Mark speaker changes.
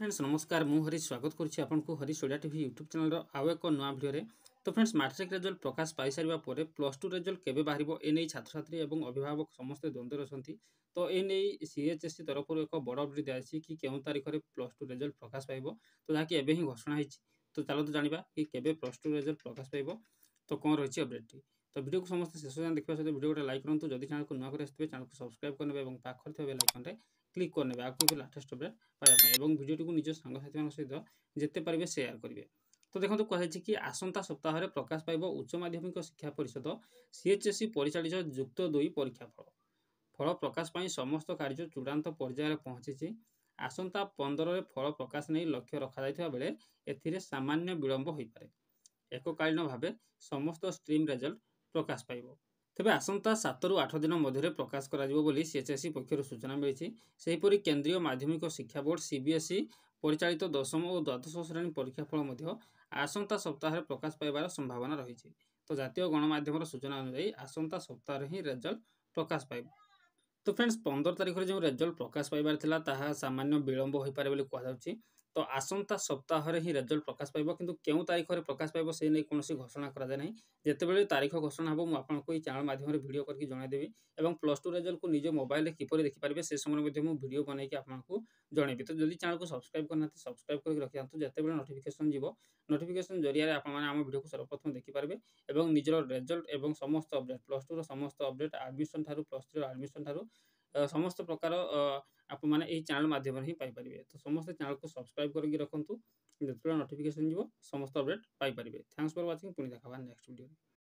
Speaker 1: Friends नमस्कार मु हरी स्वागत करुच्ची आपको हरी ओडिया टीवी यूट्यूब चैनल आउ एक नुआ भिडियो तो फ्रेंड्स मैट्रिक रिजल्ट प्रकाश पाई सारा पर प्लस टू रिजल्ट केबे बाहर एने छात्र छात्री और अभिभावक समस्त द्वंद्व अच्छा तो एने सीएचएससी तरफ एक बड़ अपडेट दिखाई कि केउं तारीख में प्लस टू रिजल्ट प्रकाश पाइब तो जहाँकि एबे ही घोषणा होती तो चलो तो जाना कि केबे प्लस टू रिजल्ट प्रकाश पाइब तो कौन रही अपडेट तो वीडियो को समस्त शेष जान देखा सहित वीडियो गोटे लाइक करूँ जदि चैनल को नुआ कर चैनल को सब्सक्राइब करने और पाखर थे बेल आइकन रे क्लिक करने आगे लाटेस्ट अपडेट पाइबा भिडियो को निज सांगसाथी सहित जिते पारे सेयार करेंगे। तो देखो कहुई कि आसंता सप्ताह प्रकाश पाइब उच्च माध्यमिक शिक्षा परिषद सीएचएससी परिचालित जुक्त 2 परीक्षा फल फल प्रकाश पाई समस्त कार्य चूड़ांत पर्यायर पहुंची आसंता 15 फल प्रकाश नहीं लक्ष्य रखा बेले एथिरे सामान्य विलंब हो पारे एककालीन भाव समस्त स्ट्रीम रिजल्ट प्रकाश पाइब तेज आसंता 7 ରୁ 8 दिन मध्य प्रकाश कर सीएचएससी पक्षर सूचना मिली सेहीपरि केंद्रीय माध्यमिक शिक्षा बोर्ड सीबीएसई परिचालित दशम और द्वादश श्रेणी परीक्षा फल आसंता सप्ताह प्रकाश पाइबार संभावना रही तो जातीय गणमाध्यम सूचना अनुसार आसंता सप्ताह ही रिजल्ट प्रकाश पाइब। तो फ्रेंड्स 15 तारीख में जो रिजल्ट प्रकाश पाइबार थिला ताहा सामान्य विलंब हो पारे बोली कहुछि तो आसंता सप्ताह ही रिजल्ट प्रकाश पाइब किंतु केउं तारीख में प्रकाश पाइब से नहीं कौन घोषणा करा जाय नहीं जेतेबेले तारीख घोषणा हो मुझे आपको ये चैनल माध्यम वीडियो करके जनईदेवी और प्लस टू रिजल्ट को निज मोबाइल किपर देखिपारे से समय वीडियो बनैकी आपको जनइबी तो जदि चैनल को सब्सक्राइब करना सब्सक्राइब करके रखि था जितेबाला नोटिफिकेशन जीव नोटिफिकेशन जरिया आपने आम वीडियो को सर्वप्रथम देखिपारे और निजर रिजल्ट और समस्त अपडेट प्लस टू समस्त अपडेट एडमिशन ठारू प्लस थ्री एडमिशन ठारू समस्त प्रकार आप मैंने यही चैनल माध्यम ही पाइपर तो समस्त चैनल को सब्सक्राइब करके रखुँ जो नोटिफिकेशन जीव समस्त update Piper. Thanks for watching पुणी देखा नेक्स्ट वीडियो।